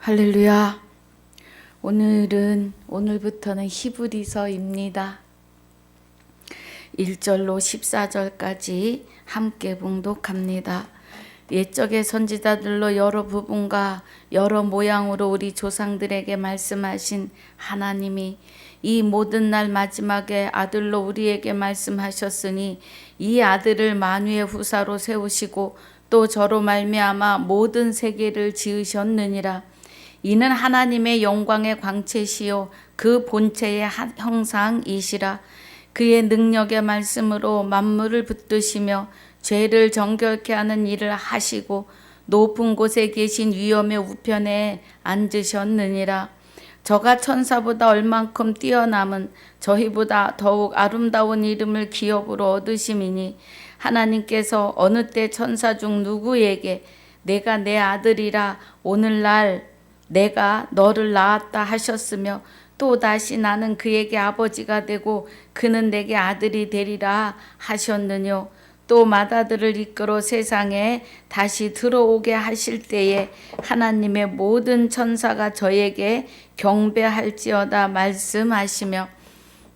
할렐루야. 오늘부터는 히브리서입니다. 1절로 14절까지 함께 봉독합니다. 옛적의 선지자들로 여러 부분과 여러 모양으로 우리 조상들에게 말씀하신 하나님이 이 모든 날 마지막에 아들로 우리에게 말씀하셨으니 이 아들을 만유의 후사로 세우시고 또 저로 말미암아 모든 세계를 지으셨느니라. 이는 하나님의 영광의 광채시요 그 본체의 형상이시라. 그의 능력의 말씀으로 만물을 붙드시며 죄를 정결케 하는 일을 하시고 높은 곳에 계신 위엄의 우편에 앉으셨느니라. 저가 천사보다 얼만큼 뛰어남은 저희보다 더욱 아름다운 이름을 기업으로 얻으심이니 하나님께서 어느 때 천사 중 누구에게 내가 내 아들이라 오늘날 내가 너를 낳았다 하셨으며 또 다시 나는 그에게 아버지가 되고 그는 내게 아들이 되리라 하셨느뇨. 또 맏아들을 이끌어 세상에 다시 들어오게 하실 때에 하나님의 모든 천사가 저에게 경배할지어다 말씀하시며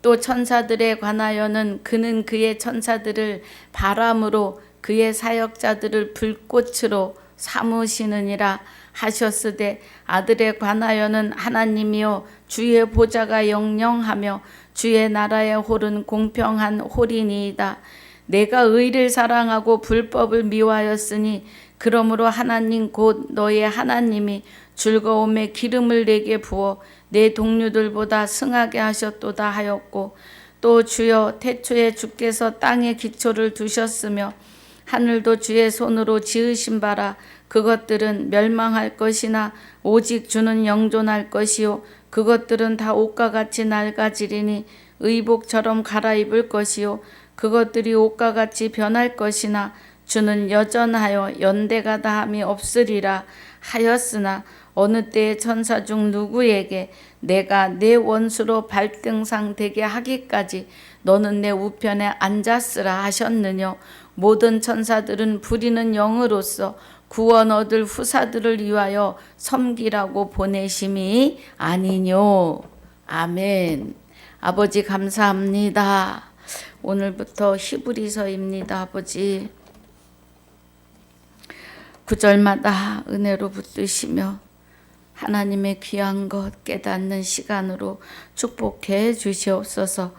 또 천사들에 관하여는 그는 그의 천사들을 바람으로 그의 사역자들을 불꽃으로 삼으시느니라 하셨으되 아들에 관하여는 하나님이여 주의 보좌가 영영하며 주의 나라의 홀은 공평한 홀이니이다. 내가 의를 사랑하고 불법을 미워하였으니 그러므로 하나님 곧 너의 하나님이 즐거움에 기름을 내게 부어 내 동료들보다 승하게 하셨도다 하였고 또 주여 태초에 주께서 땅에 기초를 두셨으며 하늘도 주의 손으로 지으신 바라. 그것들은 멸망할 것이나 오직 주는 영존할 것이요 그것들은 다 옷과 같이 낡아지리니 의복처럼 갈아입을 것이요 그것들이 옷과 같이 변할 것이나 주는 여전하여 연대가 다함이 없으리라 하였으나 어느 때의 천사 중 누구에게 내가 내 원수로 발등상 되게 하기까지 너는 내 우편에 앉았으라 하셨느뇨. 모든 천사들은 부리는 영으로서 구원 얻을 후사들을 위하여 섬기라고 보내심이 아니뇨. 아멘. 아버지 감사합니다. 오늘부터 히브리서입니다. 아버지 9절마다 은혜로 붙드시며 하나님의 귀한 것 깨닫는 시간으로 축복해 주시옵소서.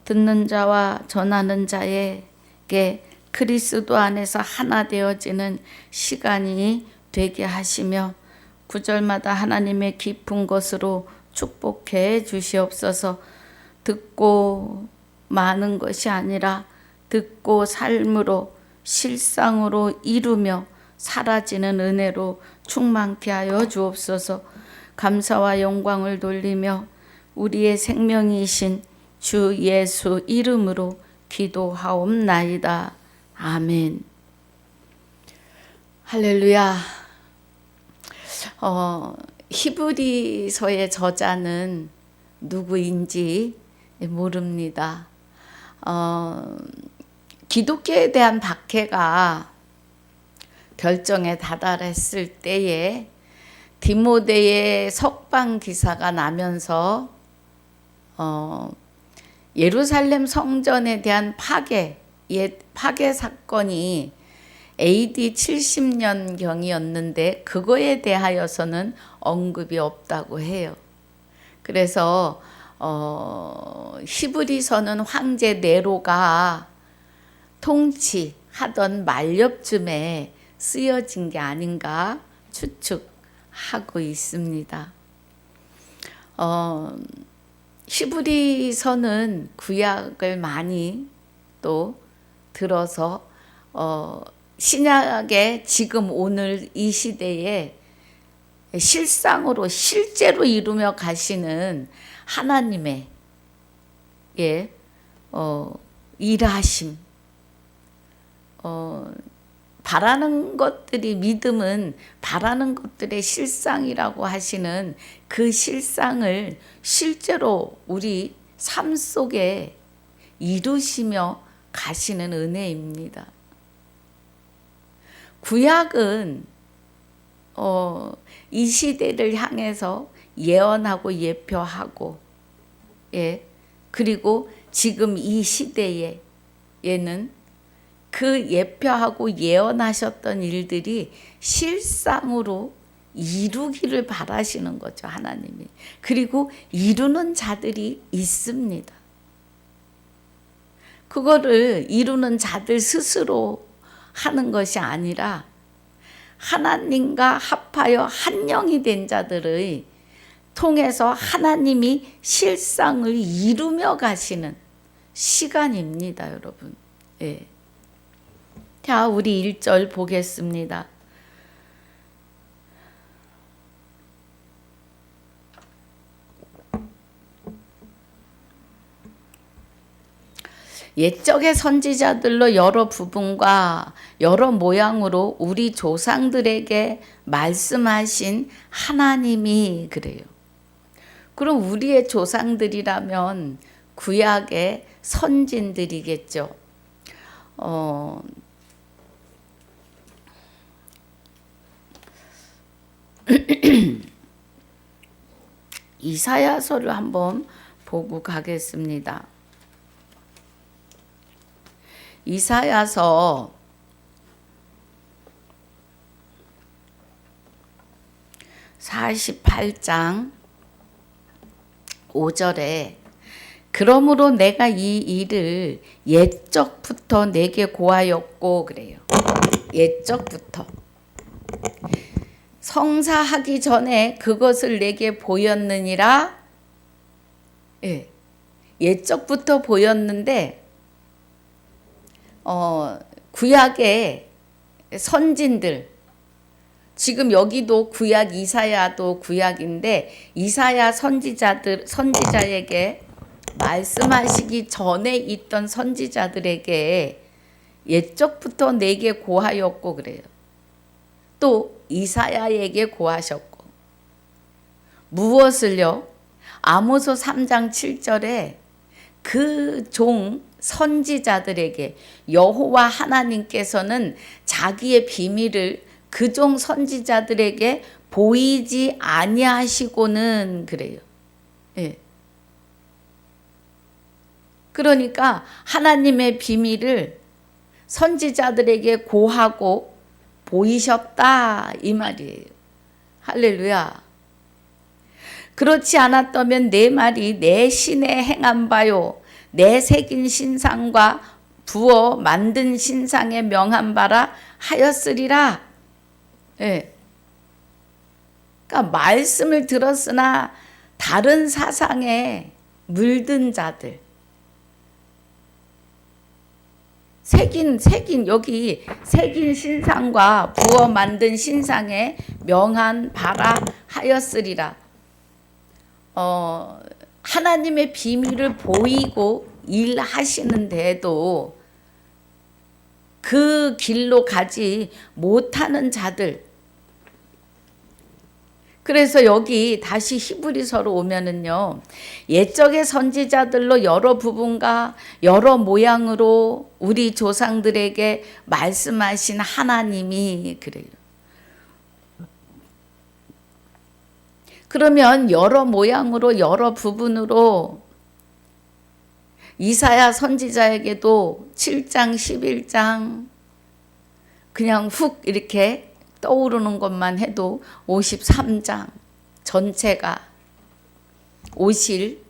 듣는 자와 전하는 자에게 그리스도 안에서 하나 되어지는 시간이 되게 하시며 9절마다 하나님의 깊은 것으로 축복해 주시옵소서. 듣고 마는 것이 아니라 듣고 삶으로 실상으로 이루며 사라지는 은혜로 충만케 하여 주옵소서. 감사와 영광을 돌리며 우리의 생명이신 주 예수 이름으로 기도하옵나이다. 아멘. 할렐루야. 히브리서의 저자는 누구인지 모릅니다. 기독교에 대한 박해가 결정에 다다랐을 때에 디모데의 석방 기사가 나면서 예루살렘 성전에 대한 파괴 사건이 AD 70년경이었는데 그거에 대하여서는 언급이 없다고 해요. 그래서 히브리서는 황제 네로가 통치하던 말엽쯤에 쓰여진 게 아닌가 추측하고 있습니다. 히브리서는 구약을 많이 또 들어서 신약의 지금 오늘 이 시대에 실상으로 실제로 이루며 가시는 하나님의 일하심, 바라는 것들이 믿음은 바라는 것들의 실상이라고 하시는 그 실상을 실제로 우리 삶 속에 이루시며 가시는 은혜입니다. 구약은 이 시대를 향해서 예언하고 예표하고, 예, 그리고 지금 이 시대에 얘는 그 예표하고 예언하셨던 일들이 실상으로 이루기를 바라시는 거죠, 하나님이. 그리고 이루는 자들이 있습니다. 그거를 이루는 자들 스스로 하는 것이 아니라 하나님과 합하여 한 영이 된 자들의 통해서 하나님이 실상을 이루며 가시는 시간입니다, 여러분. 예. 자, 우리 1절 보겠습니다. 옛적의 선지자들로 여러 부분과 여러 모양으로 우리 조상들에게 말씀하신 하나님이 그래요. 그럼 우리의 조상들이라면 구약의 선진들이겠죠. 이사야서를 한번 보고 가겠습니다. 이사야서 48장 5절에 그러므로 내가 이 일을 옛적부터 내게 고하였고 그래요. 옛적부터 성사하기 전에 그것을 내게 보였느니라. 예, 옛적부터 보였는데 구약의 선진들, 지금 여기도 구약 이사야도 구약인데 이사야 선지자에게 말씀하시기 전에 있던 선지자들에게 옛적부터 내게 고하였고 그래요. 또 이사야에게 고하셨고 무엇을요? 아모스 3장 7절에 그 종 선지자들에게 여호와 하나님께서는 자기의 비밀을 그 종 선지자들에게 보이지 아니하시고는 그래요. 예. 그러니까 하나님의 비밀을 선지자들에게 고하고 보이셨다 이 말이에요. 할렐루야. 그렇지 않았다면 내 말이 내 신에 행한 바요 내 새긴 신상과 부어 만든 신상에 명한 바라 하였으리라. 예. 그러니까 말씀을 들었으나 다른 사상에 물든 자들, 새긴 여기 새긴 신상과 부어 만든 신상에 명한 바라 하였으리라. 하나님의 비밀을 보이고 일하시는데도 그 길로 가지 못하는 자들. 그래서 여기 다시 히브리서로 오면은요, 옛적의 선지자들로 여러 부분과 여러 모양으로 우리 조상들에게 말씀하신 하나님이 그래요. 그러면 여러 모양으로 여러 부분으로 이사야 선지자에게도 7장 11장 그냥 훅 이렇게 떠오르는 것만 해도 53장 전체가 오실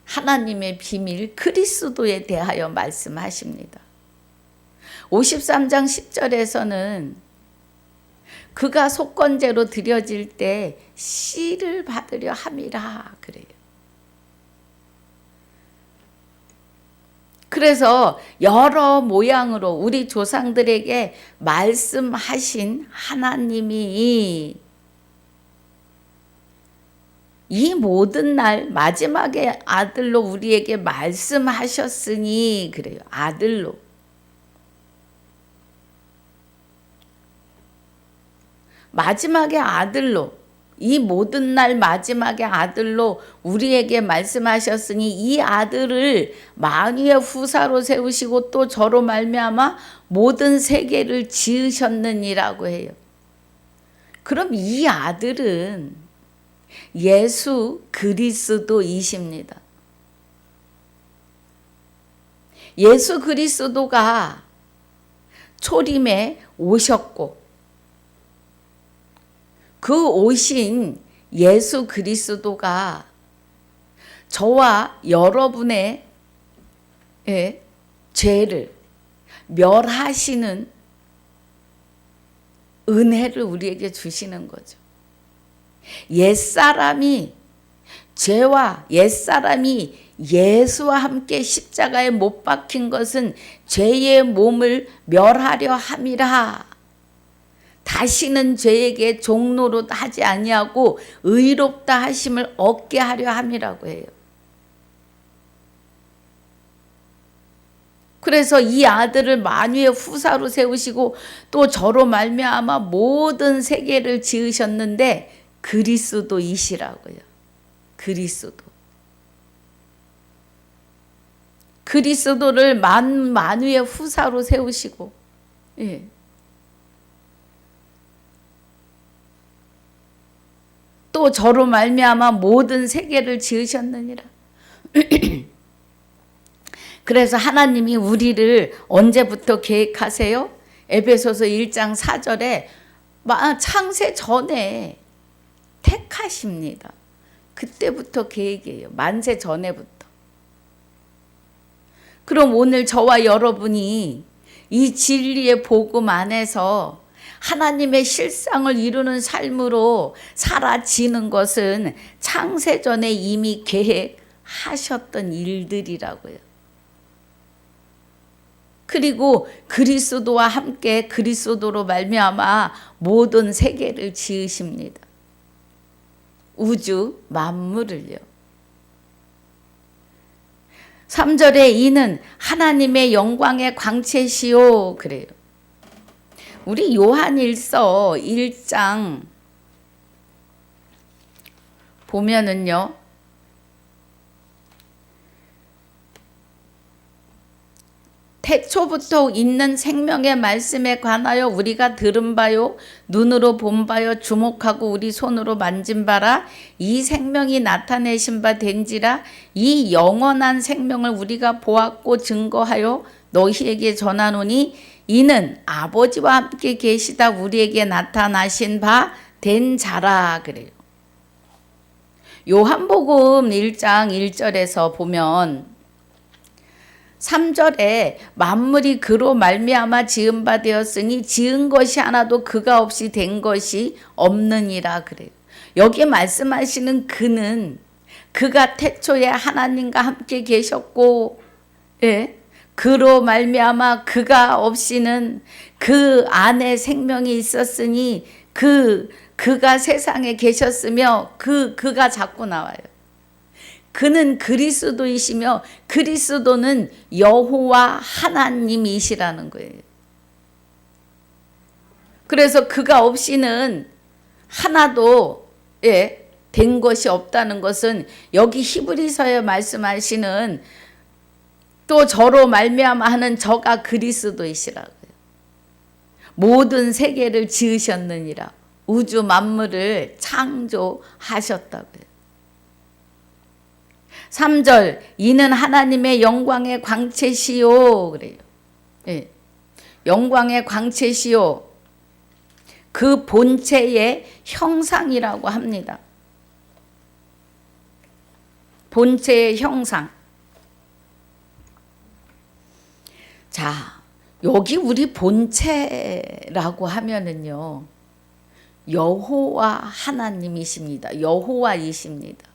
하나님의 비밀 그리스도에 대하여 말씀하십니다. 53장 10절에서는 그가 속건제로 드려질 때 씨를 받으려 함이라 그래요. 그래서 여러 모양으로 우리 조상들에게 말씀하신 하나님이 이 모든 날 마지막에 아들로 우리에게 말씀하셨으니 그래요. 아들로. 마지막에 아들로. 이 모든 날 마지막에 아들로 우리에게 말씀하셨으니 이 아들을 만유의 후사로 세우시고 또 저로 말미암아 모든 세계를 지으셨느니라고 해요. 그럼 이 아들은 예수 그리스도이십니다. 예수 그리스도가 초림에 오셨고 그 오신 예수 그리스도가 저와 여러분의 죄를 멸하시는 은혜를 우리에게 주시는 거죠. 옛사람이 죄와 옛사람이 예수와 함께 십자가에 못 박힌 것은 죄의 몸을 멸하려 함이라. 다시는 죄에게 종노릇 하지 아니하고 의롭다 하심을 얻게 하려 함이라고 해요. 그래서 이 아들을 만유의 후사로 세우시고 또 저로 말미암아 모든 세계를 지으셨는데 그리스도이시라고요. 그리스도를 만유의 후사로 세우시고 또 저로 말미암아 모든 세계를 지으셨느니라. 그래서 하나님이 우리를 언제부터 계획하세요? 에베소서 1장 4절에 창세 전에 택하십니다. 그때부터 계획이에요. 만세 전에부터. 그럼 오늘 저와 여러분이 이 진리의 복음 안에서 하나님의 실상을 이루는 삶으로 사라지는 것은 창세 전에 이미 계획하셨던 일들이라고요. 그리고 그리스도와 함께 그리스도로 말미암아 모든 세계를 지으십니다. 우주 만물을요. 3절에 이는 하나님의 영광의 광채시요 그래요. 우리 요한일서 1장 보면은요. 태초부터 있는 생명의 말씀에 관하여 우리가 들은 바요 눈으로 본 바요 주목하고 우리 손으로 만진 바라 이 생명이 나타내신 바 된지라 이 영원한 생명을 우리가 보았고 증거하여 너희에게 전하노니 이는 아버지와 함께 계시다 우리에게 나타나신 바 된 자라 그래요. 요한복음 1장 1절에서 보면 3절에 만물이 그로 말미암아 지은 바 되었으니 지은 것이 하나도 그가 없이 된 것이 없느니라 그래요. 여기 말씀하시는 그는 그가 태초에 하나님과 함께 계셨고 그로 말미암아 그가 없이는 그 안에 생명이 있었으니 그가 세상에 계셨으며 그가 자꾸 나와요. 그는 그리스도이시며 그리스도는 여호와 하나님이시라는 거예요. 그래서 그가 없이는 하나도 된 것이 없다는 것은 여기 히브리서에 말씀하시는 또 저로 말미암아 하는 저가 그리스도이시라고요. 모든 세계를 지으셨느니라. 우주 만물을 창조하셨다고요. 3절 이는 하나님의 영광의 광채시요 그래요. 영광의 광채시요 그 본체의 형상이라고 합니다. 본체의 형상. 자, 여기 우리 본체라고 하면은요. 여호와 하나님이십니다. 여호와이십니다.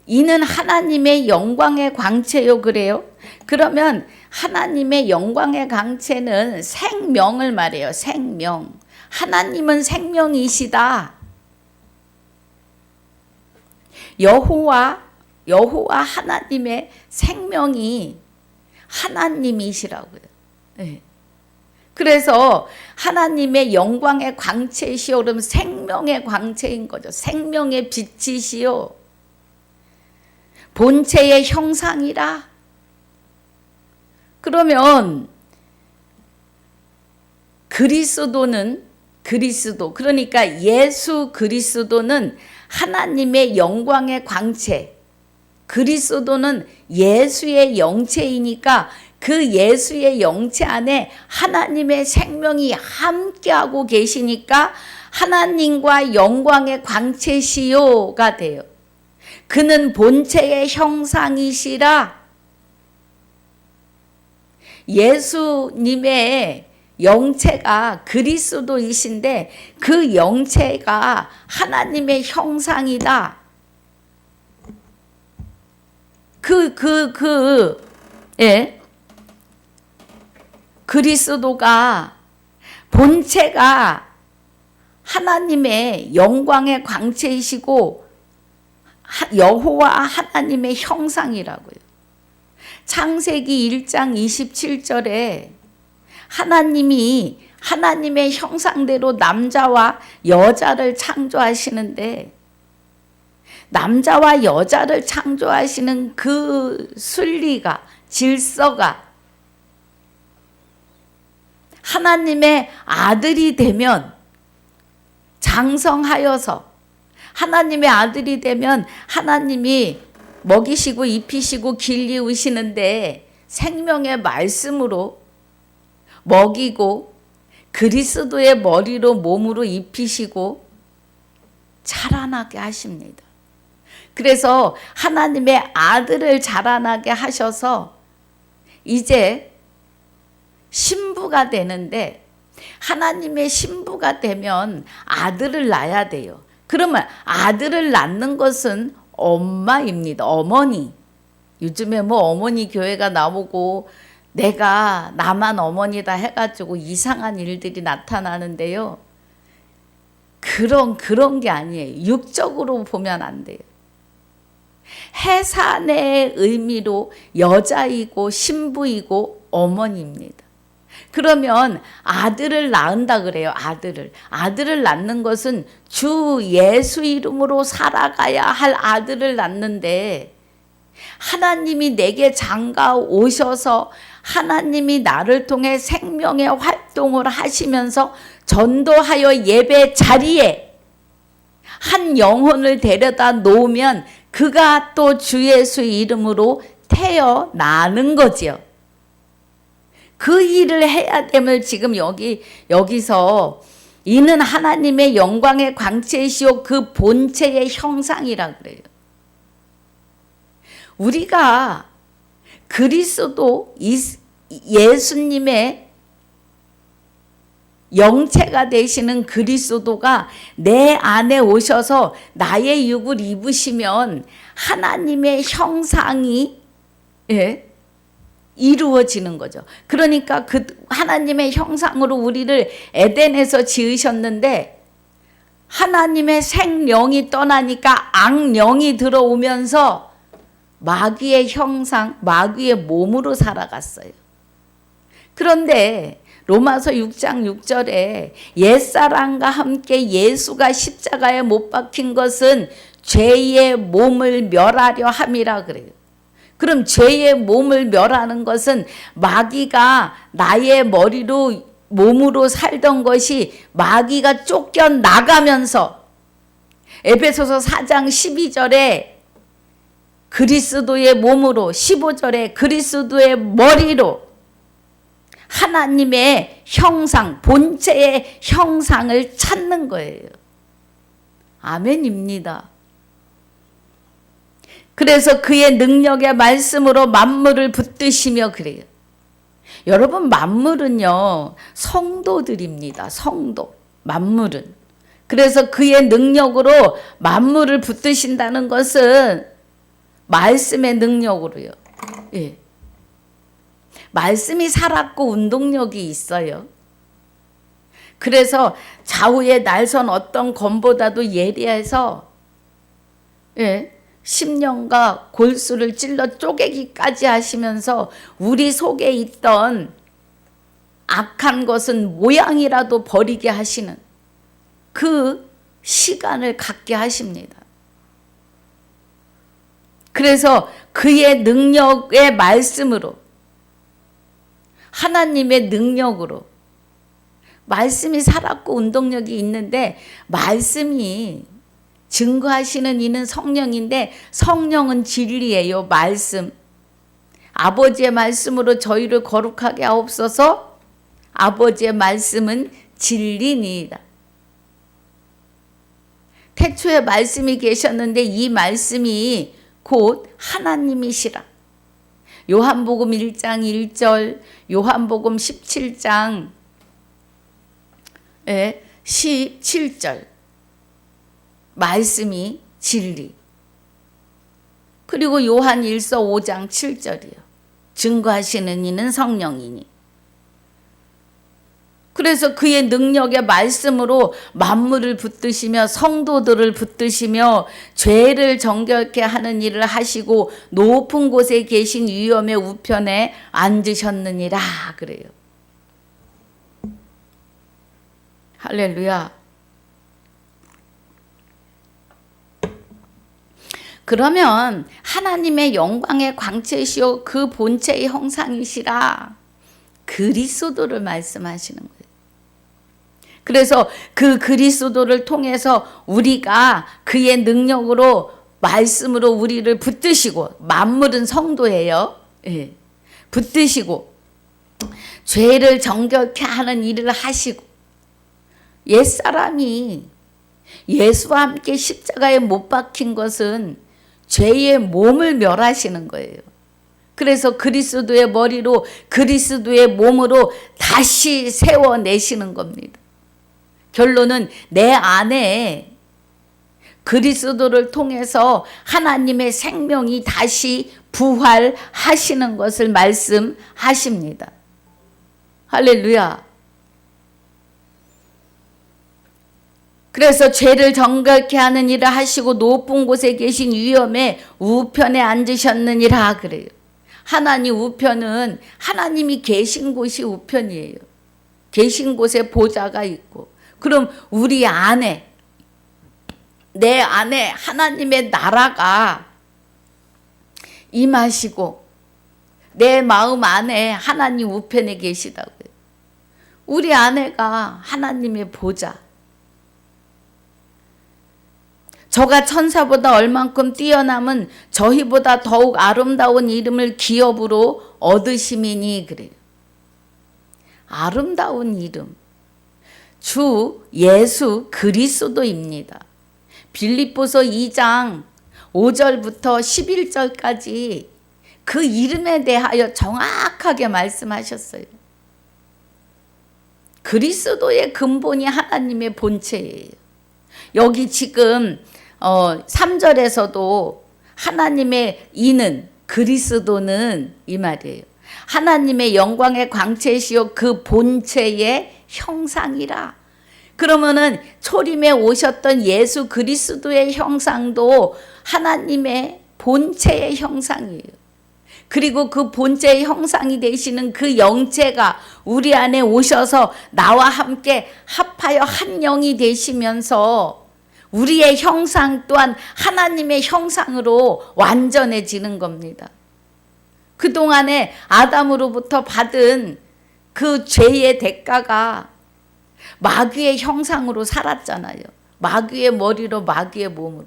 이는 하나님의 영광의 광채요 그래요. 그러면 하나님의 영광의 광채는 생명을 말해요. 생명. 하나님은 생명이시다. 여호와 하나님의 생명이 하나님이시라고요. 그래서 하나님의 영광의 광채시요 그러면 생명의 광채인 거죠. 생명의 빛이시요. 본체의 형상이라. 그러면 그리스도는 그리스도, 그러니까 예수 그리스도는 하나님의 영광의 광채, 그리스도는 예수의 영체이니까 그 예수의 영체 안에 하나님의 생명이 함께하고 계시니까 하나님과 영광의 광채시요가 돼요. 그는 본체의 형상이시라. 예수님의 영체가 그리스도이신데 그 영체가 하나님의 형상이다. 예. 그리스도가 본체가 하나님의 영광의 광채이시고 여호와 하나님의 형상이라고요. 창세기 1장 27절에 하나님이 하나님의 형상대로 남자와 여자를 창조하시는데 남자와 여자를 창조하시는 그 순리가, 질서가 하나님의 아들이 되면 장성하여서 하나님의 아들이 되면 하나님이 먹이시고 입히시고 길리우시는데 생명의 말씀으로 먹이고 그리스도의 머리로 몸으로 입히시고 자라나게 하십니다. 그래서 하나님의 아들을 자라나게 하셔서 이제 신부가 되는데 하나님의 신부가 되면 아들을 낳아야 돼요. 그러면 아들을 낳는 것은 엄마입니다. 어머니. 요즘에 뭐 어머니 교회가 나오고 내가 나만 어머니다 해가지고 이상한 일들이 나타나는데요. 그런 게 아니에요. 육적으로 보면 안 돼요. 해산의 의미로 여자이고 신부이고 어머니입니다. 그러면 아들을 낳는다 그래요. 아들을 낳는 것은 주 예수 이름으로 살아가야 할 아들을 낳는데 하나님이 내게 장가 오셔서 하나님이 나를 통해 생명의 활동을 하시면서 전도하여 예배 자리에 한 영혼을 데려다 놓으면 그가 또 주 예수 이름으로 태어나는 거지요. 그 일을 해야 됨을 지금 여기서 이는 하나님의 영광의 광채이시오 그 본체의 형상이라 그래요. 우리가 그리스도 예수님의 영체가 되시는 그리스도가 내 안에 오셔서 나의 육을 입으시면 하나님의 형상이 이루어지는 거죠. 그러니까 그 하나님의 형상으로 우리를 에덴에서 지으셨는데 하나님의 생령이 떠나니까 악령이 들어오면서 마귀의 형상, 마귀의 몸으로 살아갔어요. 그런데 로마서 6장 6절에 옛사람과 함께 예수가 십자가에 못 박힌 것은 죄의 몸을 멸하려 함이라 그래요. 그럼 죄의 몸을 멸하는 것은 마귀가 나의 몸으로 살던 것이 마귀가 쫓겨나가면서 에베소서 4장 12절에 그리스도의 몸으로 15절에 그리스도의 머리로 하나님의 형상, 본체의 형상을 찾는 거예요. 아멘입니다. 그래서 그의 능력의 말씀으로 만물을 붙드시며 그래요. 여러분 만물은요 성도들입니다. 성도, 만물은. 그래서 그의 능력으로 만물을 붙드신다는 것은 말씀의 능력으로요. 예. 말씀이 살았고 운동력이 있어요. 그래서 좌우의 날선 어떤 검보다도 예리해서 심령과 골수를 찔러 쪼개기까지 하시면서 우리 속에 있던 악한 것은 모양이라도 버리게 하시는 그 시간을 갖게 하십니다. 그래서 그의 능력의 말씀으로 하나님의 능력으로 말씀이 살았고 운동력이 있는데 말씀이 증거하시는 이는 성령인데 성령은 진리예요. 말씀. 아버지의 말씀으로 저희를 거룩하게 하옵소서. 아버지의 말씀은 진리니이다. 태초에 말씀이 계셨는데 이 말씀이 곧 하나님이시라. 요한복음 1장 1절, 요한복음 17장 17절. 말씀이 진리. 그리고 요한 1서 5장 7절이요. 증거하시는 이는 성령이니. 그래서 그의 능력의 말씀으로 만물을 붙드시며 성도들을 붙드시며 죄를 정결케 하는 일을 하시고 높은 곳에 계신 위엄의 우편에 앉으셨느니라 그래요. 할렐루야. 그러면 하나님의 영광의 광채시요 그 본체의 형상이시라 그리스도를 말씀하시는 거예요. 그래서 그 그리스도를 통해서 우리가 그의 능력으로 말씀으로 우리를 붙드시고 만물은 성도예요. 예. 붙드시고 죄를 정결케 하는 일을 하시고 옛사람이 예수와 함께 십자가에 못 박힌 것은 죄의 몸을 멸하시는 거예요. 그래서 그리스도의 머리로 그리스도의 몸으로 다시 세워내시는 겁니다. 결론은 내 안에 그리스도를 통해서 하나님의 생명이 다시 부활하시는 것을 말씀하십니다. 할렐루야. 그래서 죄를 정결케 하는 일을 하시고 높은 곳에 계신 위엄의 우편에 앉으셨느니라 그래요. 하나님 우편은 하나님이 계신 곳이 우편이에요. 계신 곳에 보좌가 있고 그럼 우리 안에 내 안에 하나님의 나라가 임하시고 내 마음 안에 하나님 우편에 계시다고요. 우리 안에가 하나님의 보좌. 저가 천사보다 얼만큼 뛰어남은 저희보다 더욱 아름다운 이름을 기업으로 얻으심이니 그래요. 아름다운 이름. 주 예수 그리스도입니다. 빌립보서 2장 5절부터 11절까지 그 이름에 대하여 정확하게 말씀하셨어요. 그리스도의 근본이 하나님의 본체예요. 여기 지금 3절에서도 하나님의 이는 그리스도는 이 말이에요. 하나님의 영광의 광채시요 그 본체의 형상이라. 그러면은 초림에 오셨던 예수 그리스도의 형상도 하나님의 본체의 형상이에요. 그리고 그 본체의 형상이 되시는 그 영체가 우리 안에 오셔서 나와 함께 합하여 한 영이 되시면서 우리의 형상 또한 하나님의 형상으로 완전해지는 겁니다. 그동안에 아담으로부터 받은 그 죄의 대가가 마귀의 형상으로 살았잖아요. 마귀의 머리로 마귀의 몸으로.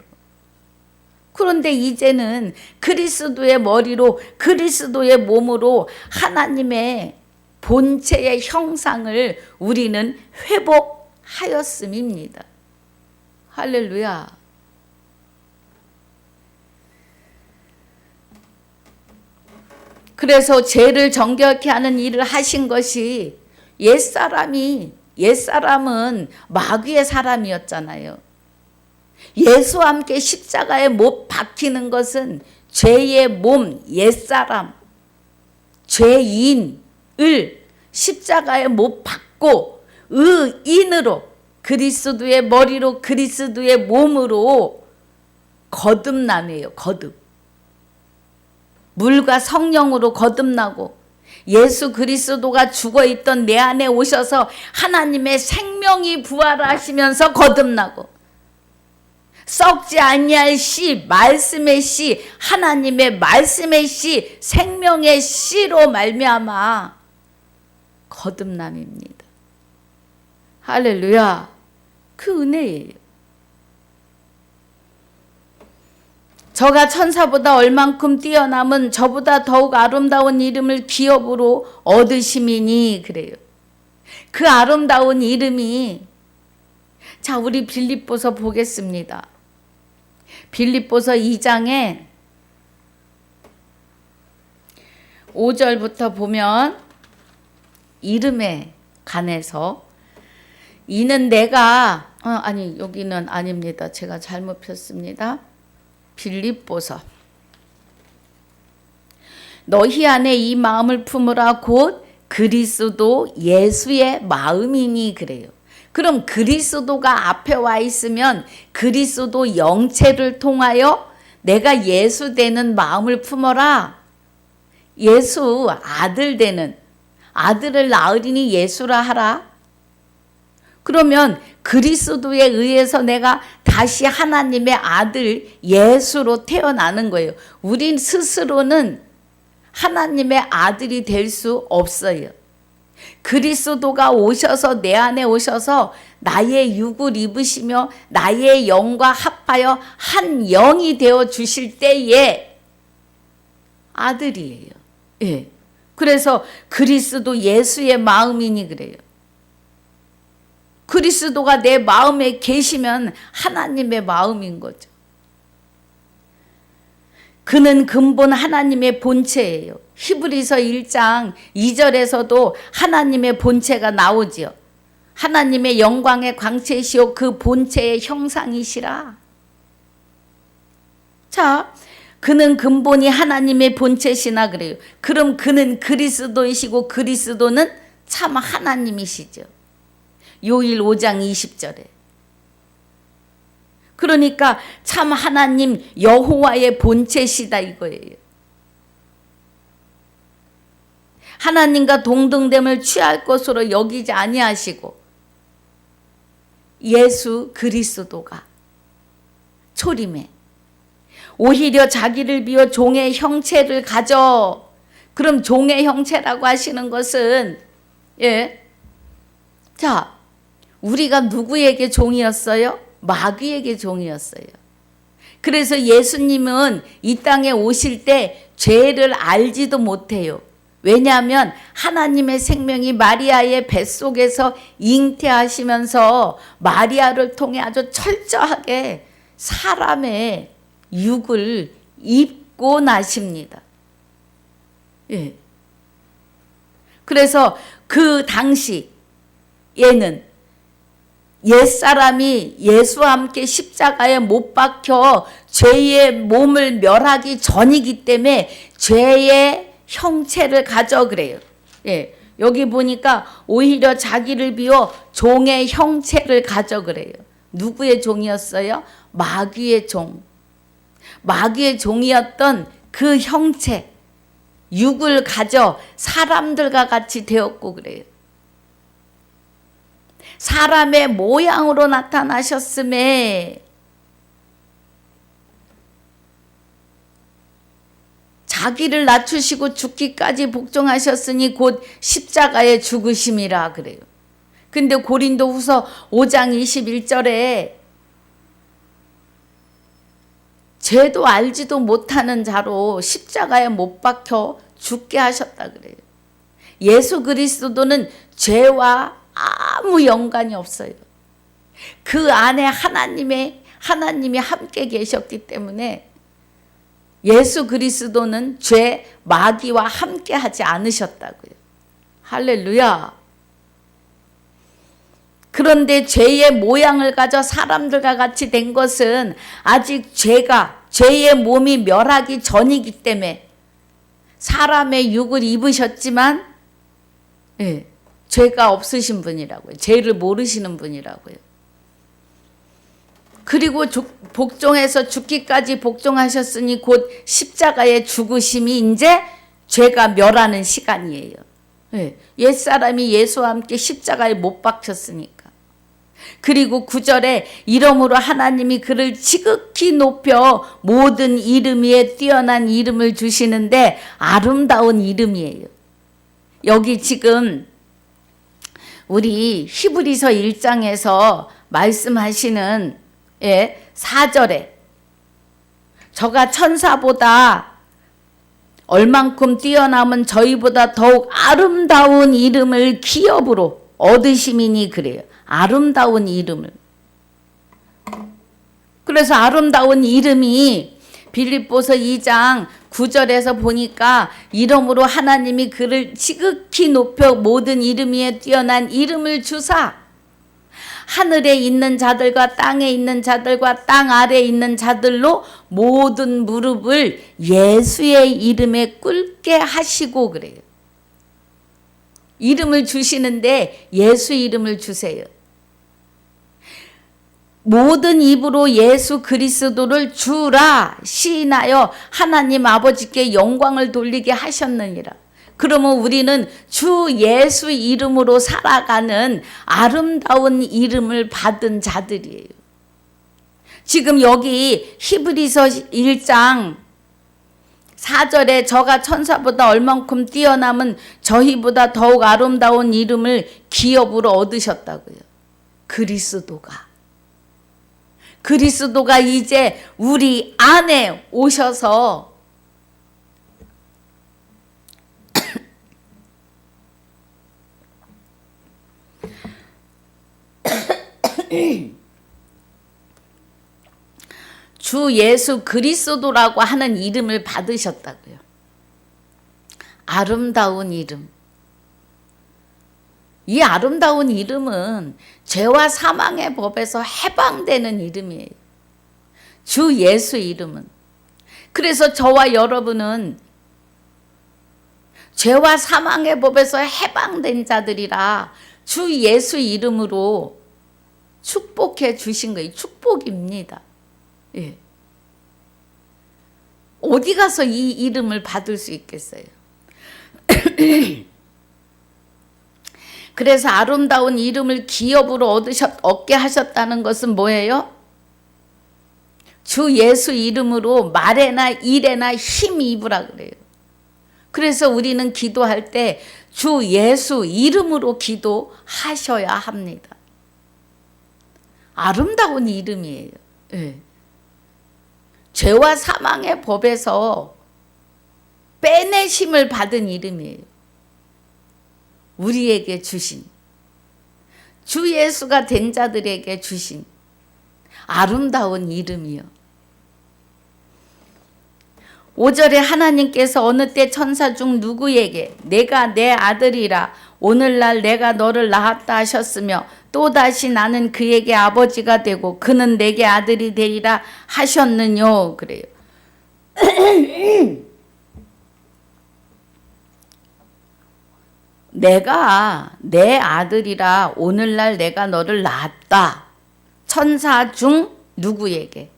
그런데 이제는 그리스도의 머리로 그리스도의 몸으로 하나님의 본체의 형상을 우리는 회복하였음입니다. 할렐루야. 그래서 죄를 정결케 하는 일을 하신 것이 옛사람은 마귀의 사람이었잖아요. 예수와 함께 십자가에 못 박히는 것은 죄의 몸, 옛사람, 죄인을 십자가에 못 박고 의인으로 그리스도의 머리로 그리스도의 몸으로 거듭남이에요. 거듭. 물과 성령으로 거듭나고 예수 그리스도가 죽어있던 내 안에 오셔서 하나님의 생명이 부활하시면서 거듭나고 썩지 아니할 씨, 말씀의 씨, 하나님의 말씀의 씨, 생명의 씨로 말미암아 거듭남입니다. 할렐루야. 그 은혜예요. 저가 천사보다 얼만큼 뛰어남은 저보다 더욱 아름다운 이름을 기업으로 얻으심이니 그래요. 그 아름다운 이름이, 자, 우리 빌립보서 보겠습니다. 빌립보서 2장에 5절부터 보면 이름에 관해서 이는 내가 여기는 아닙니다. 제가 잘못 폈습니다. 빌립보서 너희 안에 이 마음을 품으라 곧 그리스도 예수의 마음이니 그래요. 그럼 그리스도가 앞에 와 있으면 그리스도 영체를 통하여 내가 예수 되는 마음을 품어라. 예수 아들 되는, 아들을 낳으리니 예수라 하라. 그러면 그리스도에 의해서 내가 다시 하나님의 아들 예수로 태어나는 거예요. 우린 스스로는 하나님의 아들이 될 수 없어요. 그리스도가 오셔서 내 안에 오셔서 나의 육을 입으시며 나의 영과 합하여 한 영이 되어 주실 때에 아들이에요. 예. 그래서 그리스도 예수의 마음이니 그래요. 그리스도가 내 마음에 계시면 하나님의 마음인 거죠. 그는 근본 하나님의 본체예요. 히브리서 1장 2절에서도 하나님의 본체가 나오지요. 하나님의 영광의 광채시오 그 본체의 형상이시라. 자, 그는 근본이 하나님의 본체시나 그래요. 그럼 그는 그리스도이시고 그리스도는 참 하나님이시죠. 요일 5장 20절에. 그러니까 참 하나님 여호와의 본체시다 이거예요. 하나님과 동등됨을 취할 것으로 여기지 아니하시고 예수 그리스도가 초림에 오히려 자기를 비워 종의 형체를 가져. 그럼 종의 형체라고 하시는 것은 자, 우리가 누구에게 종이었어요? 마귀에게 종이었어요. 그래서 예수님은 이 땅에 오실 때 죄를 알지도 못해요. 왜냐하면 하나님의 생명이 마리아의 뱃속에서 잉태하시면서 마리아를 통해 아주 철저하게 사람의 육을 입고 나십니다. 예. 그래서 그 당시에는 옛사람이 예수와 함께 십자가에 못 박혀 죄의 몸을 멸하기 전이기 때문에 죄의 형체를 가져 그래요. 예. 여기 보니까 오히려 자기를 비워 종의 형체를 가져 그래요. 누구의 종이었어요? 마귀의 종. 마귀의 종이었던 그 형체, 육을 가져 사람들과 같이 되었고 그래요. 사람의 모양으로 나타나셨음에 자기를 낮추시고 죽기까지 복종하셨으니 곧 십자가에 죽으심이라 그래요. 근데 고린도후서 5장 21절에 죄도 알지도 못하는 자로 십자가에 못 박혀 죽게 하셨다 그래요. 예수 그리스도는 죄와 아무 연관이 없어요. 그 안에 하나님이 함께 계셨기 때문에 예수 그리스도는 죄, 마귀와 함께 하지 않으셨다고요. 할렐루야. 그런데 죄의 모양을 가져 사람들과 같이 된 것은 아직 죄의 몸이 멸하기 전이기 때문에 사람의 육을 입으셨지만 죄가 없으신 분이라고요. 죄를 모르시는 분이라고요. 그리고 복종해서 죽기까지 복종하셨으니 곧 십자가의 죽으심이 이제 죄가 멸하는 시간이에요. 옛사람이 예수와 함께 십자가에 못 박혔으니까. 그리고 9절에 이러므로 하나님이 그를 지극히 높여 모든 이름 위에 뛰어난 이름을 주시는데 아름다운 이름이에요. 여기 지금 우리 히브리서 1장에서 말씀하시는 4절에 저가 천사보다 얼만큼 뛰어남은 저희보다 더욱 아름다운 이름을 기업으로 얻으심이니 그래요. 아름다운 이름을. 그래서 아름다운 이름이 빌립보서 2장 9절에서 보니까 이름으로 하나님이 그를 지극히 높여 모든 이름 위에 뛰어난 이름을 주사 하늘에 있는 자들과 땅에 있는 자들과 땅 아래에 있는 자들로 모든 무릎을 예수의 이름에 꿇게 하시고 그래요. 이름을 주시는데 예수 이름을 주세요. 모든 입으로 예수 그리스도를 주라 시인하여 하나님 아버지께 영광을 돌리게 하셨느니라. 그러면 우리는 주 예수 이름으로 살아가는 아름다운 이름을 받은 자들이에요. 지금 여기 히브리서 1장 4절에 저가 천사보다 얼만큼 뛰어남은 저희보다 더욱 아름다운 이름을 기업으로 얻으셨다고요. 그리스도가 이제 우리 안에 오셔서 주 예수 그리스도라고 하는 이름을 받으셨다고요. 아름다운 이름. 이 아름다운 이름은 죄와 사망의 법에서 해방되는 이름이에요. 주 예수 이름은. 그래서 저와 여러분은 죄와 사망의 법에서 해방된 자들이라 주 예수 이름으로 축복해 주신 거예요. 축복입니다. 예. 어디 가서 이 이름을 받을 수 있겠어요? 그래서 아름다운 이름을 기업으로 얻게 하셨다는 것은 뭐예요? 주 예수 이름으로 말에나 일에나 힘이 입으라 그래요. 그래서 우리는 기도할 때 주 예수 이름으로 기도하셔야 합니다. 아름다운 이름이에요. 네. 죄와 사망의 법에서 빼내심을 받은 이름이에요. 우리에게 주신, 주 예수가 된 자들에게 주신 아름다운 이름이요. 5절에 하나님께서 어느 때 천사 중 누구에게 내가 내 아들이라 오늘날 내가 너를 낳았다 하셨으며 또다시 나는 그에게 아버지가 되고 그는 내게 아들이 되리라 하셨느뇨 그래요. 내가 내 아들이라 오늘날 내가 너를 낳았다. 천사 중 누구에게?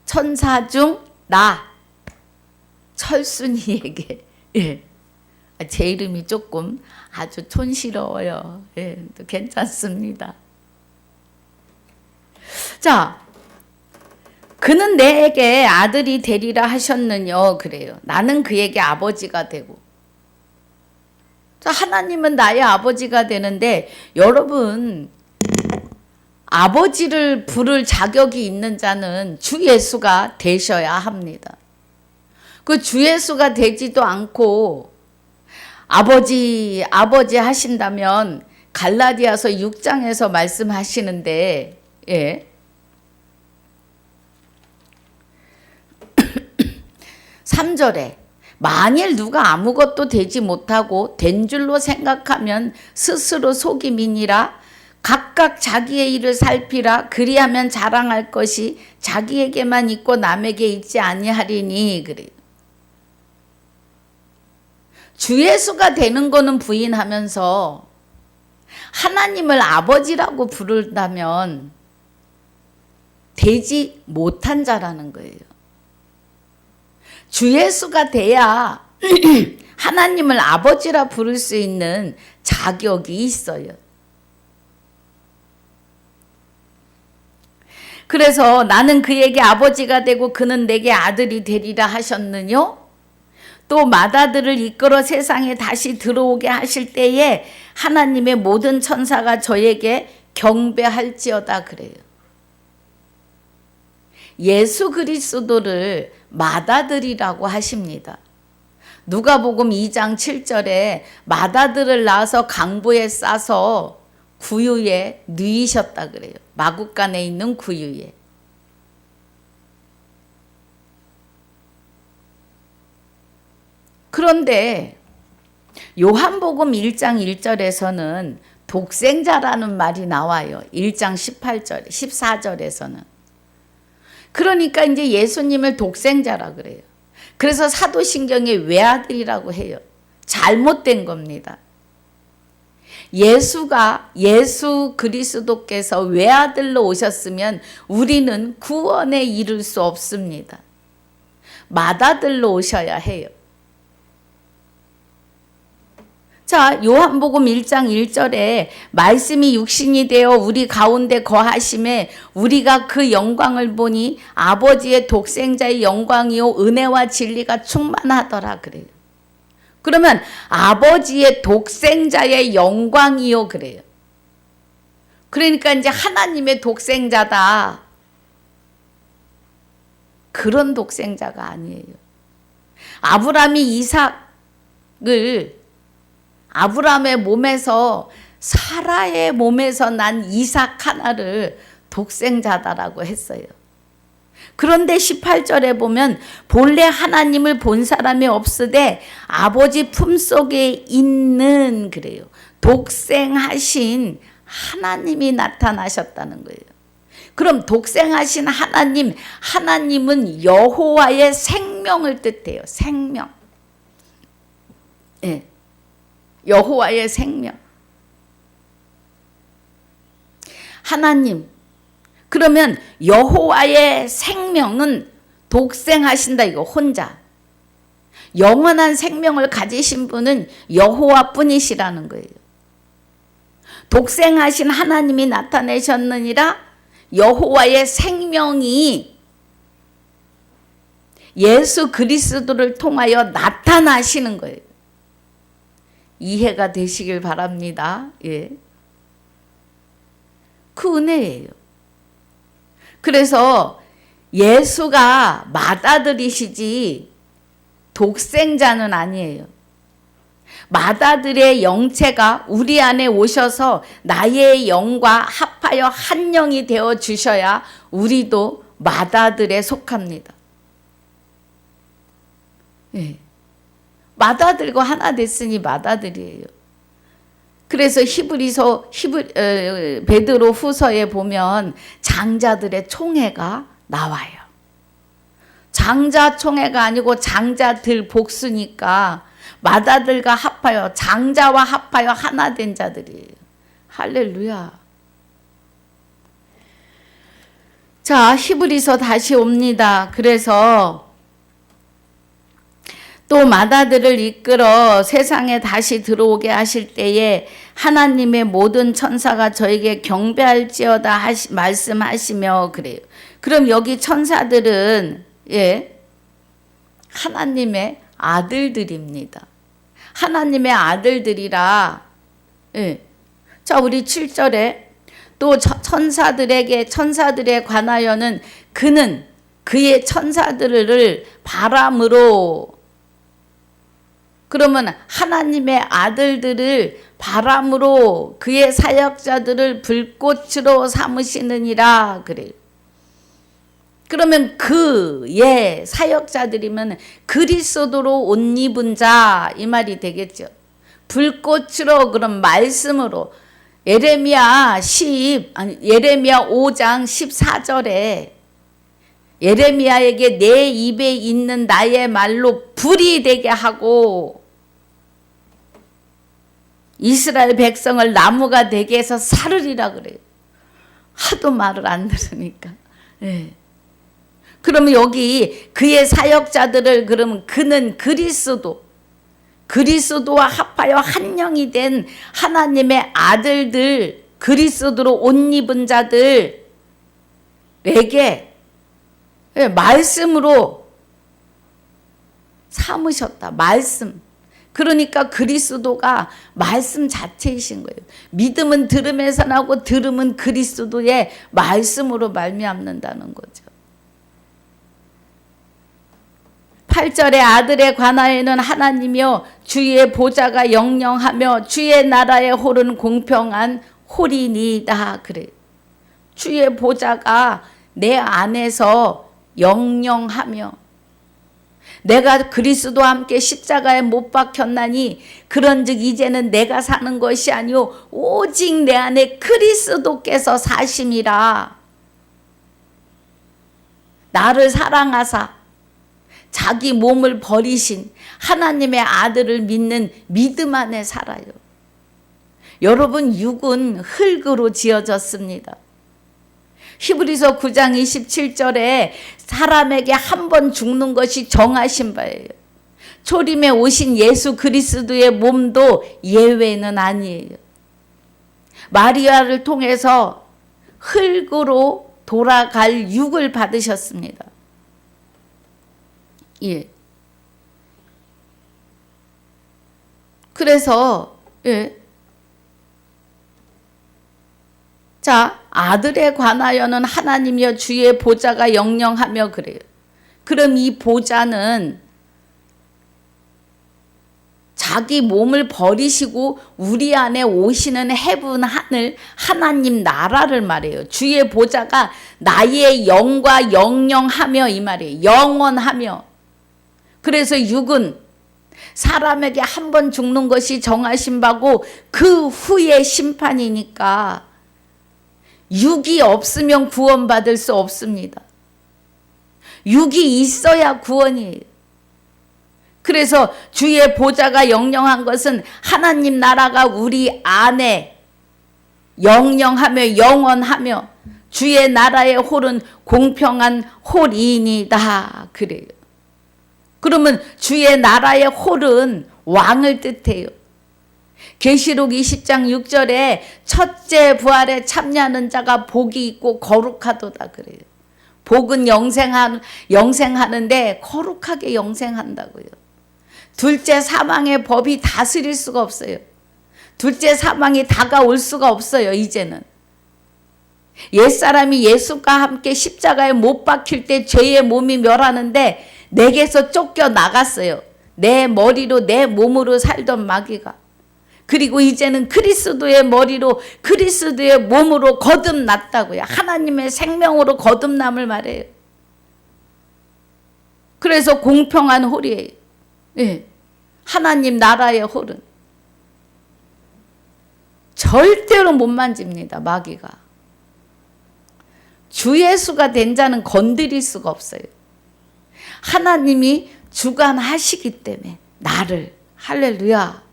천사 중 나 철순이에게. 예. 제 이름이 조금 아주 촌스러워요. 예, 괜찮습니다. 자, 그는 내게 아들이 되리라 하셨느뇨 그래요. 나는 그에게 아버지가 되고. 자, 하나님은 나의 아버지가 되는데 여러분 아버지를 부를 자격이 있는 자는 주 예수가 되셔야 합니다. 그 주 예수가 되지도 않고 아버지 하신다면 갈라디아서 6장에서 말씀하시는데 예. 3절에 만일 누가 아무것도 되지 못하고 된 줄로 생각하면 스스로 속임이니라 각각 자기의 일을 살피라 그리하면 자랑할 것이 자기에게만 있고 남에게 있지 아니하리니 그래요. 주 예수가 되는 거는 부인하면서 하나님을 아버지라고 부른다면 되지 못한 자라는 거예요. 주 예수가 돼야 하나님을 아버지라 부를 수 있는 자격이 있어요. 그래서 나는 그에게 아버지가 되고 그는 내게 아들이 되리라 하셨느뇨? 또 마다들을 이끌어 세상에 다시 들어오게 하실 때에 하나님의 모든 천사가 저에게 경배할지어다 그래요. 예수 그리스도를 마다들이라고 하십니다. 누가복음 2장 7절에 마다들을 낳아서 강보에 싸서 구유에 누이셨다 그래요. 마국간에 있는 구유에. 그런데 요한복음 1장 1절에서는 독생자라는 말이 나와요. 1장 18절, 14절에서는. 그러니까 이제 예수님을 독생자라 그래요. 그래서 사도신경에 외아들이라고 해요. 잘못된 겁니다. 예수 그리스도께서 외아들로 오셨으면 우리는 구원에 이를 수 없습니다. 맏아들로 오셔야 해요. 자, 요한복음 1장 1절에 말씀이 육신이 되어 우리 가운데 거하심에 우리가 그 영광을 보니 아버지의 독생자의 영광이요 은혜와 진리가 충만하더라 그래요. 그러면 아버지의 독생자의 영광이요 그래요. 그러니까 이제 하나님의 독생자다. 그런 독생자가 아니에요. 아브라함이 아브라함의 몸에서 사라의 몸에서 난 이삭 하나를 독생자다라고 했어요. 그런데 18절에 보면 본래 하나님을 본 사람이 없으되 아버지 품속에 있는 그래요. 독생하신 하나님이 나타나셨다는 거예요. 그럼 독생하신 하나님은 여호와의 생명을 뜻해요. 생명. 예. 여호와의 생명. 하나님. 그러면 여호와의 생명은 독생하신다 이거 혼자. 영원한 생명을 가지신 분은 여호와 뿐이시라는 거예요. 독생하신 하나님이 나타내셨느니라 여호와의 생명이 예수 그리스도를 통하여 나타나시는 거예요. 이해가 되시길 바랍니다. 예. 그 은혜예요. 그래서 예수가 맏아들이시지 독생자는 아니에요. 맏아들의 영체가 우리 안에 오셔서 나의 영과 합하여 한 영이 되어 주셔야 우리도 맏아들에 속합니다. 예. 맏아들과 하나 됐으니 맏아들이에요. 그래서 베드로 후서에 보면 장자들의 총회가 나와요. 장자 총회가 아니고 장자들 복수니까 맏아들과 합하여 장자와 합하여 하나 된 자들이에요. 할렐루야. 자, 히브리서 다시 옵니다. 그래서 또 맏아들을 이끌어 세상에 다시 들어오게 하실 때에 하나님의 모든 천사가 저에게 경배할지어다 말씀하시며 그래요. 그럼 여기 천사들은 하나님의 아들들입니다. 하나님의 아들들이라. 자, 우리 7절에 또 천사들에 관하여는 그는 그의 천사들을 바람으로, 그러면 하나님의 아들들을 바람으로 그의 사역자들을 불꽃으로 삼으시느니라 그래요. 그러면 그의 사역자들이면 그리스도로 옷 입은 자 이 말이 되겠죠. 불꽃으로, 그럼 말씀으로. 예레미야 5장 14절에 예레미야에게 내 입에 있는 나의 말로 불이 되게 하고 이스라엘 백성을 나무가 되게 해서 사르리라 그래요. 하도 말을 안 들으니까. 그러면 여기 그의 사역자들을, 그러면 그는 그리스도와 합하여 한 영이 된 하나님의 아들들, 그리스도로 옷 입은 자들에게 말씀으로 삼으셨다. 말씀. 그러니까 그리스도가 말씀 자체이신 거예요. 믿음은 들음에서 나고 들음은 그리스도의 말씀으로 말미암는다는 거죠. 8절에 아들에 관하여는 하나님이여 주의 보좌가 영영하며 주의 나라의 홀은 공평한 홀이니이다. 그래. 주의 보좌가 내 안에서 영영하며 내가 그리스도와 함께 십자가에 못 박혔나니 그런즉 이제는 내가 사는 것이 아니요 오직 내 안에 그리스도께서 사심이라. 나를 사랑하사 자기 몸을 버리신 하나님의 아들을 믿는 믿음 안에 살아요. 여러분, 육은 흙으로 지어졌습니다. 히브리서 9장 27절에 사람에게 한 번 죽는 것이 정하신 바예요. 초림에 오신 예수 그리스도의 몸도 예외는 아니에요. 마리아를 통해서 흙으로 돌아갈 육을 받으셨습니다. 예. 그래서 자, 아들에 관하여는 하나님이여 주의 보좌가 영영하며 그래요. 그럼 이 보좌는 자기 몸을 버리시고 우리 안에 오시는 해분 하늘 하나님 나라를 말해요. 주의 보좌가 나의 영과 영영하며 이 말이에요. 영원하며. 그래서 육은 사람에게 한 번 죽는 것이 정하신 바고 그 후에 심판이니까 육이 없으면 구원받을 수 없습니다. 육이 있어야 구원이에요. 그래서 주의 보좌가 영영한 것은 하나님 나라가 우리 안에 영영하며 영원하며 주의 나라의 홀은 공평한 홀이니이다. 그래요. 그러면 주의 나라의 홀은 왕을 뜻해요. 계시록 20장 6절에 첫째 부활에 참여하는 자가 복이 있고 거룩하도다 그래요. 복은 영생하는데 거룩하게 영생한다고요. 둘째 사망의 법이 다스릴 수가 없어요. 둘째 사망이 다가올 수가 없어요. 이제는 옛사람이 예수과 함께 십자가에 못 박힐 때 죄의 몸이 멸하는데 내게서 쫓겨 나갔어요. 내 머리로 내 몸으로 살던 마귀가. 그리고 이제는 그리스도의 머리로 그리스도의 몸으로 거듭났다고요. 하나님의 생명으로 거듭남을 말해요. 그래서 공평한 홀이에요. 예. 하나님 나라의 홀은 절대로 못 만집니다. 마귀가. 주 예수가 된 자는 건드릴 수가 없어요. 하나님이 주관하시기 때문에 나를 할렐루야.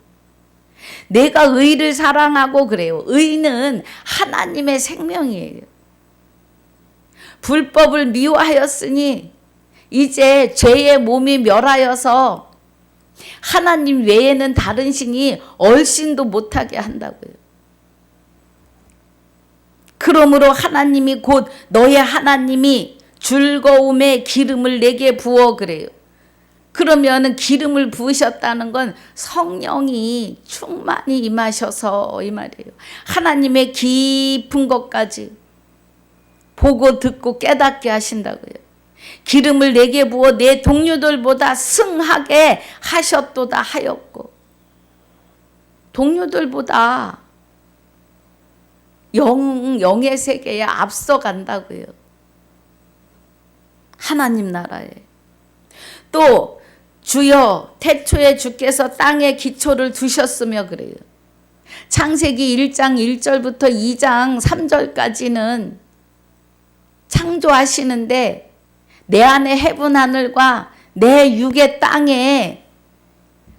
내가 의를 사랑하고 그래요. 의는 하나님의 생명이에요. 불법을 미워하였으니 이제 죄의 몸이 멸하여서 하나님 외에는 다른 신이 얼씬도 못하게 한다고요. 그러므로 하나님이 곧 너의 하나님이 즐거움의 기름을 내게 부어 그래요. 그러면은 기름을 부으셨다는 건 성령이 충만히 임하셔서 이 말이에요. 하나님의 깊은 것까지 보고 듣고 깨닫게 하신다고요. 기름을 내게 부어 내 동료들보다 승하게 하셨도다 하였고, 동료들보다 영의 세계에 앞서간다고요. 하나님 나라에. 또 주여 태초에 주께서 땅에 기초를 두셨으며 그래요. 창세기 1장 1절부터 2장 3절까지는 창조하시는데 내 안에 해분 하늘과 내 육의 땅에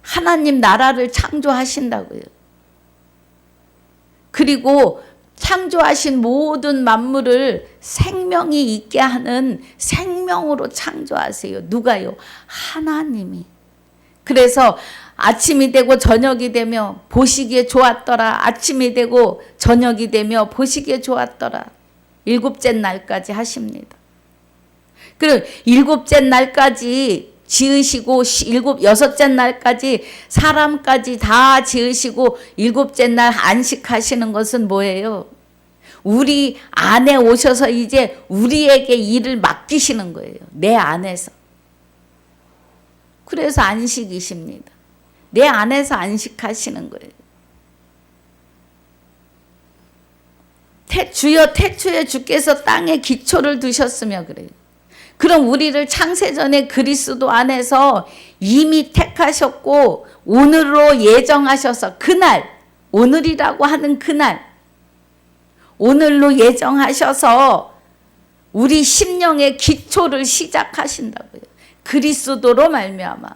하나님 나라를 창조하신다고요. 그리고 창조하신 모든 만물을 생명이 있게 하는 생명으로 창조하세요. 누가요? 하나님이. 그래서 아침이 되고 저녁이 되며 보시기에 좋았더라. 아침이 되고 저녁이 되며 보시기에 좋았더라. 일곱째 날까지 하십니다. 그리고 일곱째 날까지 지으시고 여섯째 날까지 사람까지 다 지으시고 일곱째 날 안식하시는 것은 뭐예요? 우리 안에 오셔서 이제 우리에게 일을 맡기시는 거예요. 내 안에서. 그래서 안식이십니다. 내 안에서 안식하시는 거예요. 주여 태초에 주께서 땅에 기초를 두셨으며 그래요. 그럼 우리를 창세전에 그리스도 안에서 이미 택하셨고 오늘로 예정하셔서 그날, 오늘이라고 하는 그날, 오늘로 예정하셔서 우리 심령의 기초를 시작하신다고요. 그리스도로 말미암아.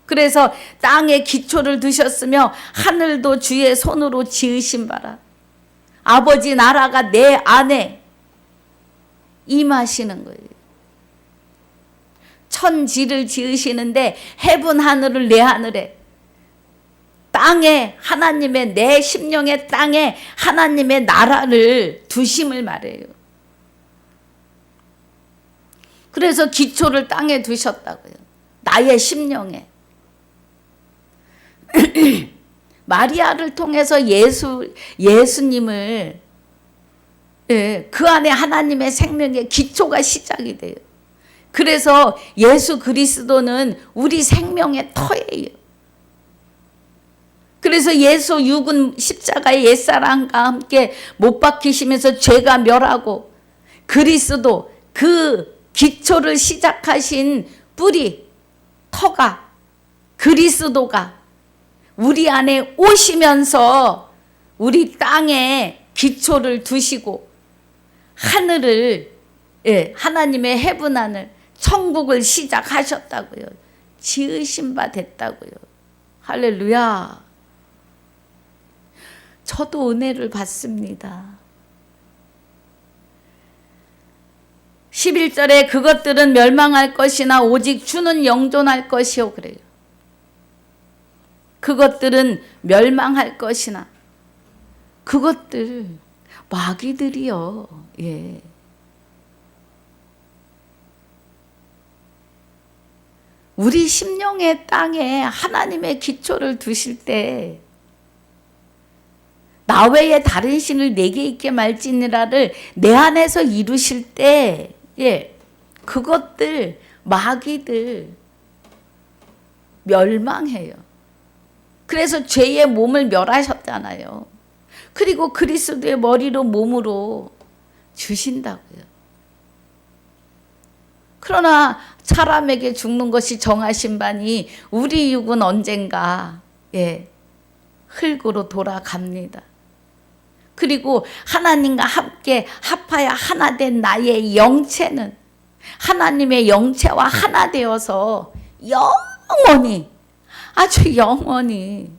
그래서 땅에 기초를 두셨으며 하늘도 주의 손으로 지으신 바라. 아버지 나라가 내 안에 임하시는 거예요. 천지를 지으시는데 해분 하늘을 내 하늘에, 땅에 하나님의 내 심령의 땅에 하나님의 나라를 두심을 말해요. 그래서 기초를 땅에 두셨다고요. 나의 심령에. 마리아를 통해서 예수님을 그 안에 하나님의 생명의 기초가 시작이 돼요. 그래서 예수 그리스도는 우리 생명의 터예요. 그래서 예수 육은 십자가의 옛사람과 함께 못 박히시면서 죄가 멸하고 그리스도 그 기초를 시작하신 뿌리, 터가, 그리스도가 우리 안에 오시면서 우리 땅에 기초를 두시고 하늘을, 하나님의 해분 하늘, 천국을 시작하셨다고요. 지으신 바 됐다고요. 할렐루야. 저도 은혜를 받습니다. 11절에 그것들은 멸망할 것이나 오직 주는 영존할 것이요 그래요. 그것들은 멸망할 것이나 그것들 마귀들이요. 예. 우리 심령의 땅에 하나님의 기초를 두실 때 나 외에 다른 신을 내게 있게 말지니라를 내 안에서 이루실 때 그것들 마귀들 멸망해요. 그래서 죄의 몸을 멸하셨잖아요. 그리고 그리스도의 머리로 몸으로 주신다고요. 그러나 사람에게 죽는 것이 정하신 바니 우리 육은 언젠가 흙으로 돌아갑니다. 그리고 하나님과 함께 합하여 하나 된 나의 영체는 하나님의 영체와 하나 되어서 영원히, 아주 영원히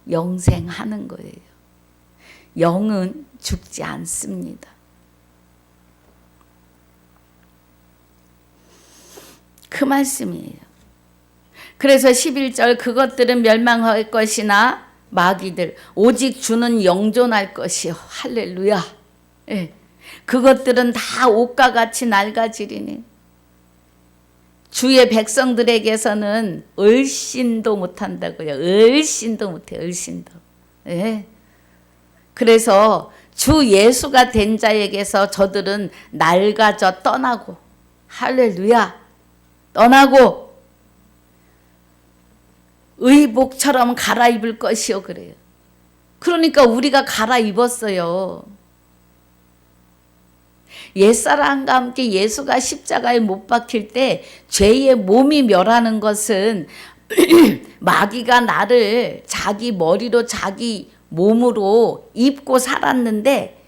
영생하는 거예요. 영은 죽지 않습니다. 그 말씀이에요. 그래서 11절 그것들은 멸망할 것이나 마귀들 오직 주는 영존할 것이요. 할렐루야. 그것들은 다 옷과 같이 낡아지리니 주의 백성들에게서는 얼씬도 못한다고요. 얼씬도 못해요. 얼씬도. 그래서 주 예수가 된 자에게서 저들은 낡아져 떠나고 할렐루야. 떠나고 의복처럼 갈아입을 것이요 그래요. 그러니까 우리가 갈아입었어요. 옛사람과 함께 예수가 십자가에 못 박힐 때 죄의 몸이 멸하는 것은 마귀가 나를 자기 머리로 자기 몸으로 입고 살았는데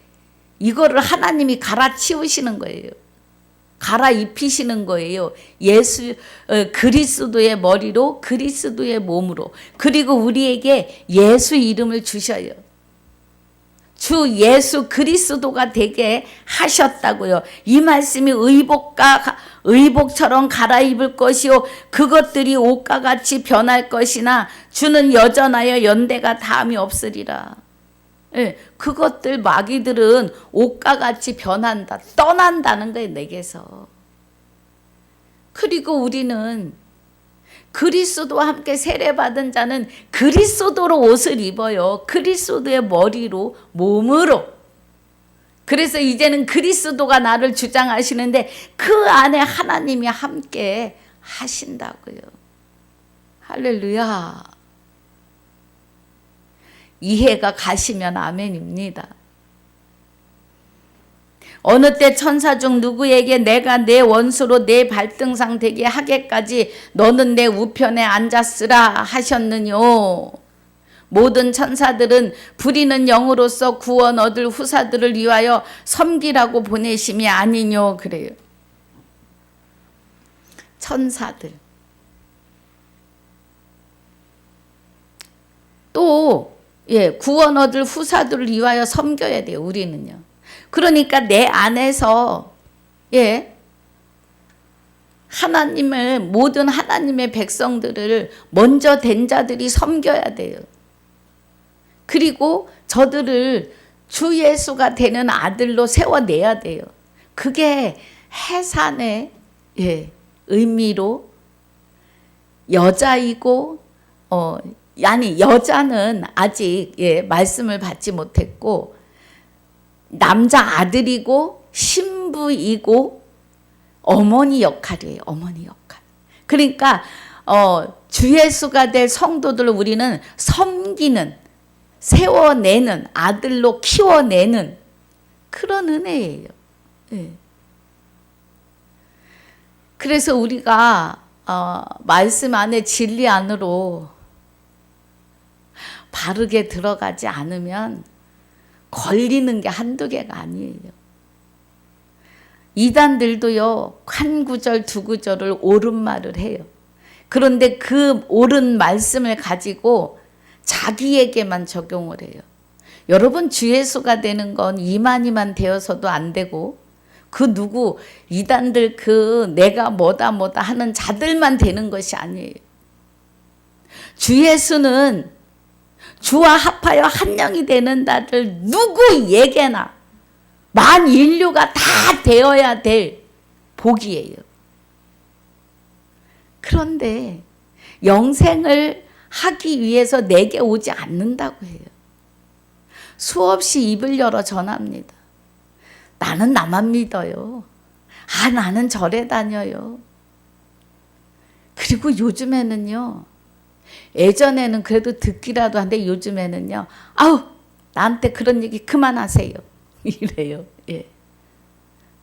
이거를 하나님이 갈아치우시는 거예요. 갈아입히시는 거예요. 그리스도의 머리로 그리스도의 몸으로. 그리고 우리에게 예수 이름을 주셔요. 주 예수 그리스도가 되게 하셨다고요. 이 말씀이 의복처럼 갈아입을 것이요 그것들이 옷과 같이 변할 것이나 주는 여전하여 연대가 다함이 없으리라. 그것들 마귀들은 옷과 같이 변한다. 떠난다는 거예요. 내게서. 그리고 우리는 그리스도와 함께 세례받은 자는 그리스도로 옷을 입어요. 그리스도의 머리로, 몸으로. 그래서 이제는 그리스도가 나를 주장하시는데 그 안에 하나님이 함께 하신다고요. 할렐루야. 이해가 가시면 아멘입니다. 어느 때 천사 중 누구에게 내가 내 원수로 내 발등상 되게 하게까지 너는 내 우편에 앉았으라 하셨느뇨. 모든 천사들은 부리는 영으로서 구원 얻을 후사들을 위하여 섬기라고 보내심이 아니뇨. 그래요. 천사들. 또 구원 얻을 후사들을 위하여 섬겨야 돼요. 우리는요. 그러니까 내 안에서 하나님을, 모든 하나님의 백성들을 먼저 된 자들이 섬겨야 돼요. 그리고 저들을 주 예수가 되는 아들로 세워내야 돼요. 그게 해산의 의미로 여자이고 아니 여자는 아직 말씀을 받지 못했고 남자 아들이고 신부이고 어머니 역할이에요. 어머니 역할. 그러니까 주 예수가 될 성도들을 우리는 섬기는, 세워내는, 아들로 키워내는 그런 은혜예요. 그래서 우리가 말씀 안에 진리 안으로 바르게 들어가지 않으면 걸리는 게 한두 개가 아니에요. 이단들도요, 한 구절 두 구절을 옳은 말을 해요. 그런데 그 옳은 말씀을 가지고 자기에게만 적용을 해요. 여러분, 주 예수가 되는 건 이만희만 되어서도 안 되고 그 누구 이단들 내가 뭐다 하는 자들만 되는 것이 아니에요. 주 예수는 주와 합하여 한 영이 되는 자들 누구에게나 만 인류가 다 되어야 될 복이에요. 그런데 영생을 하기 위해서 내게 오지 않는다고 해요. 수없이 입을 열어 전합니다. 나는 나만 믿어요. 나는 절에 다녀요. 그리고 요즘에는요, 예전에는 그래도 듣기라도 한데 요즘에는요, 나한테 그런 얘기 그만하세요. 이래요.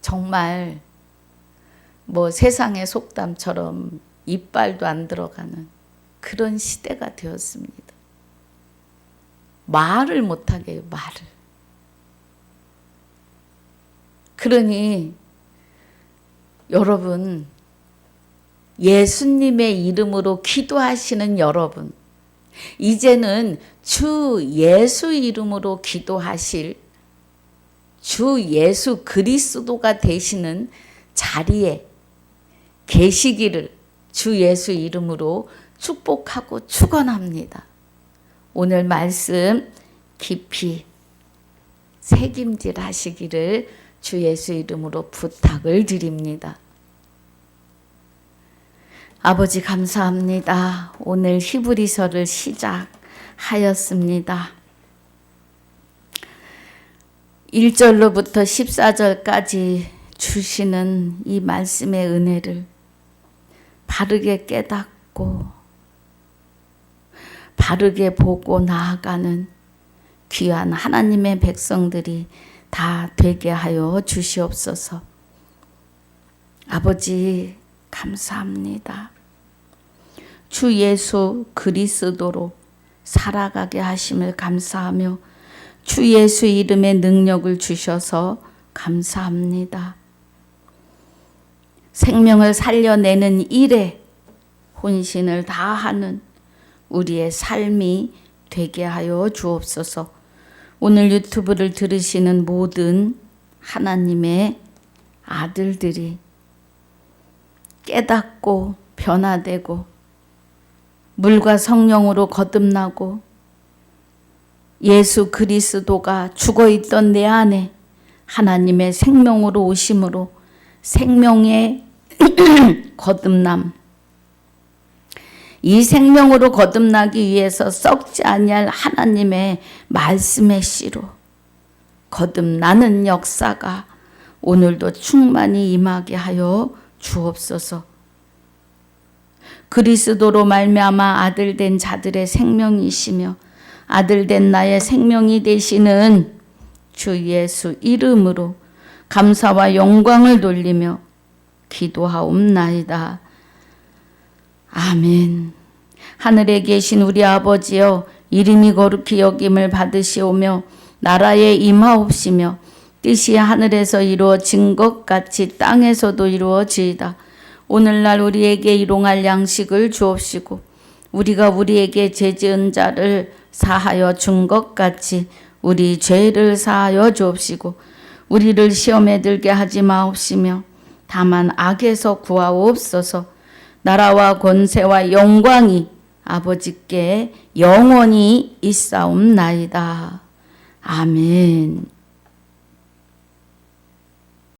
정말 세상의 속담처럼 이빨도 안 들어가는 그런 시대가 되었습니다. 말을 못하게 해요. 말을. 그러니 여러분, 예수님의 이름으로 기도하시는 여러분, 이제는 주 예수 이름으로 기도하실 주 예수 그리스도가 되시는 자리에 계시기를 주 예수 이름으로 축복하고 축원합니다. 오늘 말씀 깊이 새김질 하시기를 주 예수 이름으로 부탁을 드립니다. 아버지 감사합니다. 오늘 히브리서를 시작하였습니다. 1절로부터 14절까지 주시는 이 말씀의 은혜를 바르게 깨닫고 바르게 보고 나아가는 귀한 하나님의 백성들이 다 되게 하여 주시옵소서. 아버지 감사합니다. 주 예수 그리스도로 살아가게 하심을 감사하며 주 예수 이름의 능력을 주셔서 감사합니다. 생명을 살려내는 일에 혼신을 다하는 우리의 삶이 되게 하여 주옵소서. 오늘 유튜브를 들으시는 모든 하나님의 아들들이 깨닫고 변화되고 물과 성령으로 거듭나고 예수 그리스도가 죽어있던 내 안에 하나님의 생명으로 오심으로 생명의 거듭남. 이 생명으로 거듭나기 위해서 썩지 아니할 하나님의 말씀의 씨로 거듭나는 역사가 오늘도 충만히 임하게 하여 주옵소서. 그리스도로 말미암아 아들된 자들의 생명이시며 아들된 나의 생명이 되시는 주 예수 이름으로 감사와 영광을 돌리며 기도하옵나이다. 아멘. 하늘에 계신 우리 아버지여, 이름이 거룩히 여김을 받으시오며 나라에 임하옵시며 뜻이 하늘에서 이루어진 것 같이 땅에서도 이루어지이다. 오늘날 우리에게 일용할 양식을 주옵시고 우리가 우리에게 죄 지은 자를 사하여 준 것 같이 우리 죄를 사하여 주옵시고 우리를 시험에 들게 하지 마옵시며 다만 악에서 구하옵소서. 나라와 권세와 영광이 아버지께 영원히 있사옵나이다. 아멘.